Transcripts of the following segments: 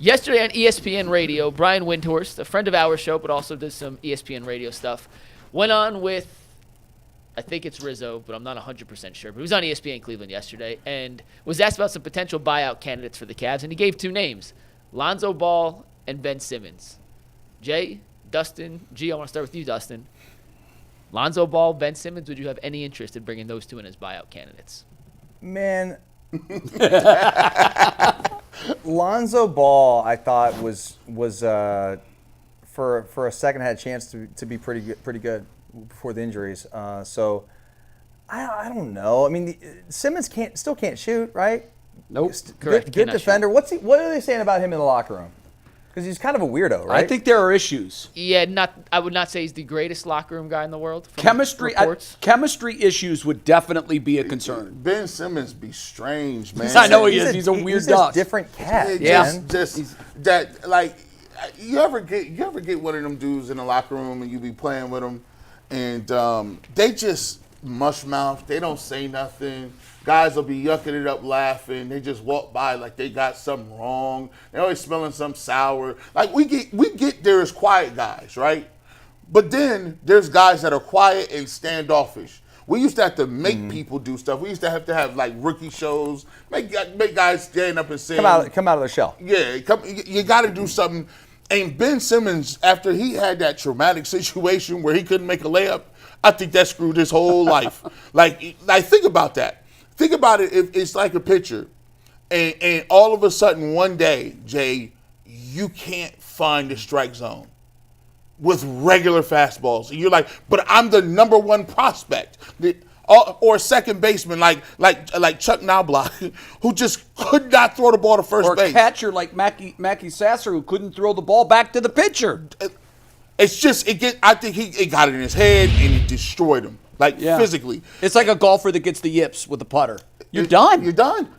Yesterday on ESPN Radio, Brian Windhorst, a friend of our show, but also does some ESPN Radio stuff, went on with, I think it's Rizzo, but I'm not 100% sure. But he was on ESPN Cleveland yesterday and was asked about some potential buyout candidates for the Cavs, and he gave two names, Lonzo Ball and Ben Simmons. Jay, Dustin, G, I want to start with you, Dustin. Lonzo Ball, Ben Simmons, would you have any interest in bringing those two in as buyout candidates? Man, Lonzo Ball, I thought was for a second had a chance to be pretty good before the injuries. So I don't know. I mean, Simmons still can't shoot, right? Nope. Correct. Good defender. Shoot. What are they saying about him in the locker room? Because he's kind of a weirdo, right? I think there are issues. Yeah, I would not say he's the greatest locker room guy in the world. Chemistry issues would definitely be a concern. Ben Simmons be strange, man. I know he is. He's a weird duck. He's a different cat. Just that, like, you ever get one of them dudes in the locker room and you be playing with them, and they just mush mouth. They don't say nothing. Guys will be yucking it up laughing. They just walk by like they got something wrong. They're always smelling something sour. Like we get there as quiet guys, right? But then there's guys that are quiet and standoffish. We used to have to make people do stuff. We used to have like rookie shows, make guys stand up and sing. Come out of their shell. Yeah, you got to do something. And Ben Simmons, after he had that traumatic situation where he couldn't make a layup, I think that screwed his whole life. Like think about that. Think about it. If it's like a pitcher, and all of a sudden one day, Jay, you can't find the strike zone with regular fastballs. And you're like, but I'm the number one prospect. Or a second baseman like Chuck Knobloch, who just could not throw the ball to first base. Or a catcher like Mackie Sasser, who couldn't throw the ball back to the pitcher. It's just I think it got it in his head and it destroyed him, physically. It's like a golfer that gets the yips with a putter. You're done. You're done.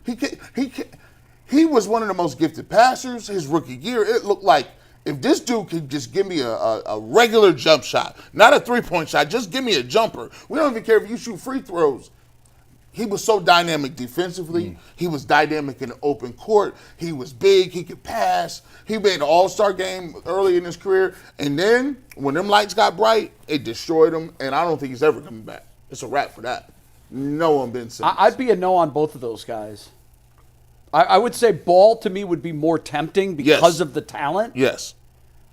He was one of the most gifted passers. His rookie year, it looked like if this dude could just give me a regular jump shot, not a three-point shot, just give me a jumper. We don't even care if you shoot free throws. He was so dynamic defensively. He was dynamic in the open court. He was big. He could pass. He made an all-star game early in his career. And then when them lights got bright, it destroyed him. And I don't think he's ever coming back. It's a wrap for that. No on Ben Simmons. I'd be a no on both of those guys. I would say Ball to me would be more tempting because of the talent. Yes.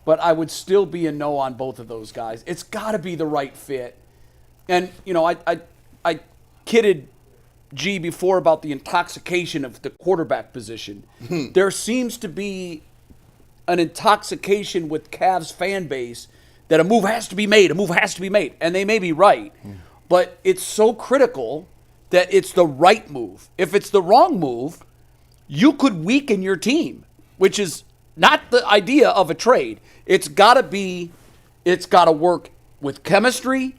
But I would still be a no on both of those guys. It's got to be the right fit. And, I kidded G before about the intoxication of the quarterback position. There seems to be an intoxication with Cavs fan base that a move has to be made, and they may be right. But it's so critical that it's the right move. If it's the wrong move, you could weaken your team, which is not the idea of a trade. It's got to work with chemistry.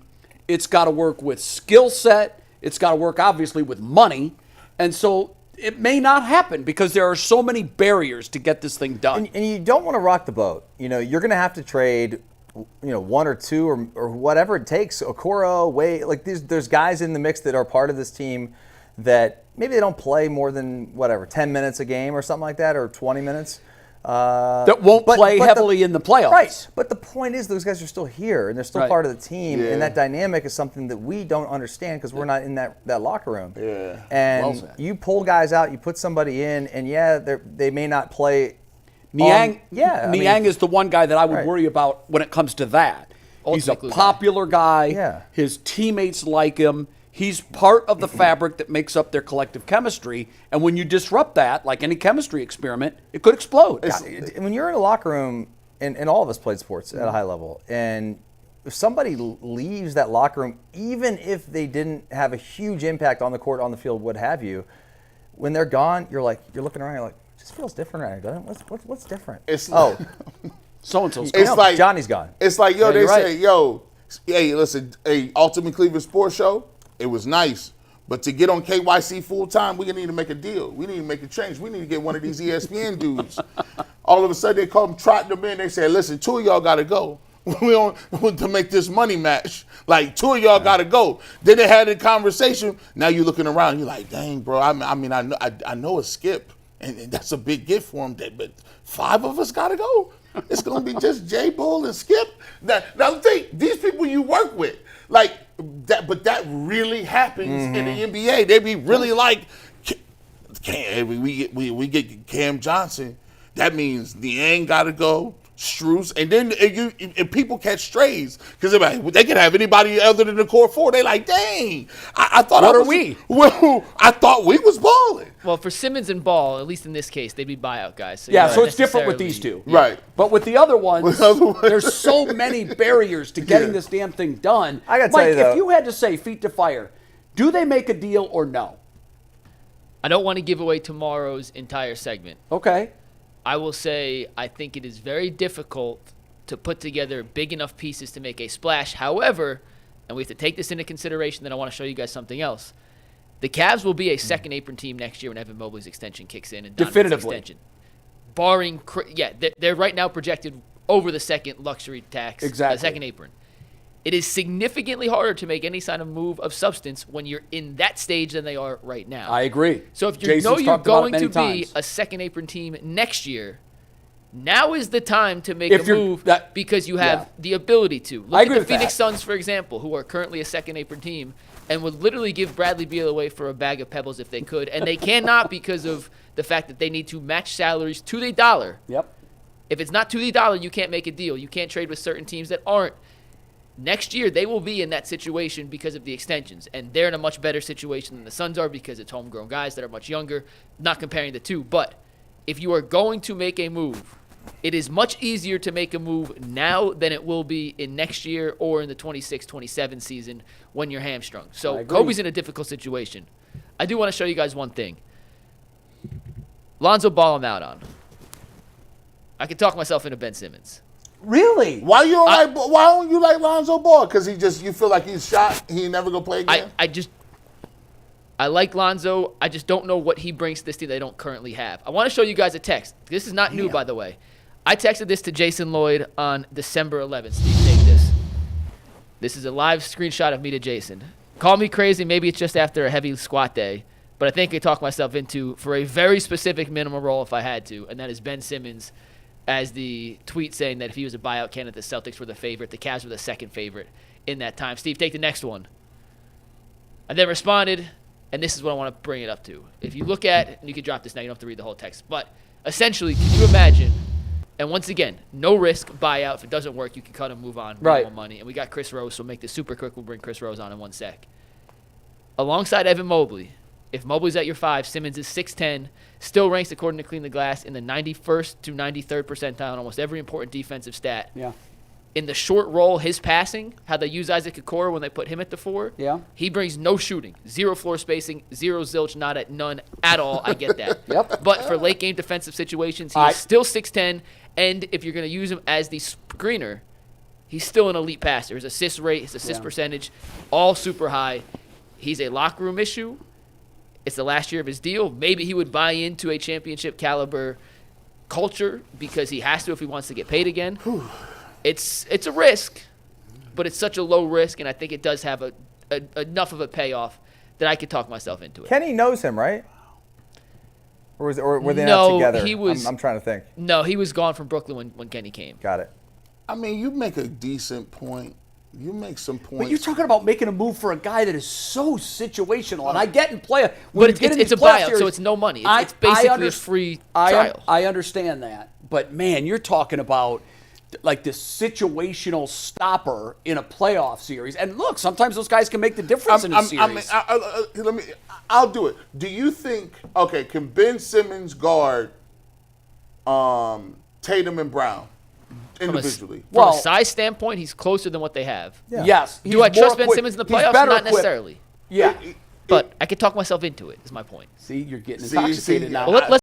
It's got to work with skill set. It's got to work, obviously, with money. And so it may not happen because there are so many barriers to get this thing done. And you don't want to rock the boat. You're going to have to trade, one or two or whatever it takes. Okoro, Wade, like there's guys in the mix that are part of this team that maybe they don't play more than, 10 minutes a game or something like that, or 20 minutes. That won't play heavily in the playoffs. Right. But the point is those guys are still here, and they're still part of the team, and that dynamic is something that we don't understand because we're not in that locker room. Yeah. And you pull guys out, you put somebody in, and they may not play. Niang is the one guy that I would worry about when it comes to that. He's a popular guy. Yeah. His teammates like him. He's part of the fabric that makes up their collective chemistry. And when you disrupt that, like any chemistry experiment, it could explode. When you're in a locker room, and all of us played sports at a high level, and if somebody leaves that locker room, even if they didn't have a huge impact on the court, on the field, what have you, when they're gone, you're looking around, you're like, it just feels different right now, doesn't it? What's different? So-and-so's gone. It's like Johnny's gone. It's like, they say, hey, listen, Ultimate Cleveland Sports Show, it was nice. But to get on KYC full time, we need to make a deal. We need to make a change. We need to get one of these ESPN dudes. All of a sudden, they come trotting them in. They say, listen, two of y'all got to go. We don't to make this money match. Like, two of y'all got to go. Then they had a conversation. Now you're looking around. You're like, dang, bro. I know a Skip. and that's a big gift for him. But 5 of us got to go. It's going to be just Jay, Bull, and Skip. Now think, these people you work with, like that, but that really happens in the NBA. They be really like, we get Cam Johnson. That means Niang got to go. Struce, and then and people catch strays because they can have anybody other than the core 4. They like, dang, I thought Well, I thought we was balling. Well, for Simmons and Ball, at least in this case, they'd be buyout guys. So so it's different with these two. Right. But with the other ones, there's so many barriers to getting this damn thing done. I gotta tell you, though, if you had to say feet to fire, do they make a deal or no? I don't want to give away tomorrow's entire segment. Okay. I will say I think it is very difficult to put together big enough pieces to make a splash. However, and we have to take this into consideration, then I want to show you guys something else. The Cavs will be a second apron team next year when Evan Mobley's extension kicks in. And definitively. Extension. Barring, they're right now projected over the second luxury tax. Exactly. Second apron. It is significantly harder to make any kind of move of substance when you're in that stage than they are right now. I agree. So if you Jason's know you're talked about it going to many be times. a second apron team next year, now is the time to make a move because you have the ability to. Look at the Phoenix Suns, for example, who are currently a second apron team and would literally give Bradley Beal away for a bag of pebbles if they could. And they cannot because of the fact that they need to match salaries to the dollar. Yep. If it's not to the dollar, you can't make a deal. You can't trade with certain teams that aren't. Next year, they will be in that situation because of the extensions, and they're in a much better situation than the Suns are because it's homegrown guys that are much younger, not comparing the two. But if you are going to make a move, it is much easier to make a move now than it will be in next year or in the 26-27 season when you're hamstrung. So Kobe's in a difficult situation. I do want to show you guys one thing. Lonzo Ball I'm out on. I could talk myself into Ben Simmons. Really? Why don't you like Lonzo Ball? Because you feel like he's shot. He ain't never gonna play again. I like Lonzo. I just don't know what he brings to this team they don't currently have. I want to show you guys a text. This is not new, by the way. I texted this to Jason Lloyd on December 11th. Steve, take this. This is a live screenshot of me to Jason. Call me crazy. Maybe it's just after a heavy squat day, but I think I talked myself into for a very specific minimum role if I had to, and that is Ben Simmons. As the tweet saying that if he was a buyout candidate, the Celtics were the favorite, the Cavs were the second favorite in that time. Steve, take the next one. I then responded, and this is what I want to bring it up to. If you look at, and you can drop this now, you don't have to read the whole text, but essentially, can you imagine, and once again, no risk buyout. If it doesn't work, you can cut and move on, right? More money. And we got Chris Rose, so we'll make this super quick. We'll bring Chris Rose on in 1 sec. Alongside Evan Mobley, if Mobley's at your 5, Simmons is 6'10", still ranks, according to Clean the Glass, in the 91st to 93rd percentile on almost every important defensive stat. Yeah. In the short roll, his passing, how they use Isaac Okoro when they put him at the 4, he brings no shooting, 0 floor spacing, 0 zilch, not at none at all. I get that. Yep. But for late game defensive situations, he's still 6'10", and if you're going to use him as the screener, he's still an elite passer. His assist rate, his assist percentage, all super high. He's a locker room issue. It's the last year of his deal. Maybe he would buy into a championship caliber culture because he has to if he wants to get paid again. It's a risk, but it's such a low risk, and I think it does have enough of a payoff that I could talk myself into it. Kenny knows him, right? Or were they not together? I'm trying to think. No, he was gone from Brooklyn when Kenny came. Got it. I mean, you make a decent point. You make some points. But you're talking about making a move for a guy that is so situational, and I get in play. But it's a buyout, so it's no money. It's basically a free trial. I understand that, but man, you're talking about like this situational stopper in a playoff series. And look, sometimes those guys can make the difference in a series. I'll do it. Do you think? Okay, can Ben Simmons guard Tatum and Brown? Individually. From a size standpoint, he's closer than what they have. Yeah. Yes. Do I trust Ben Simmons in the playoffs? Not necessarily. Yeah. But I could talk myself into it, is my point. See, you're getting intoxicated now. Well, let's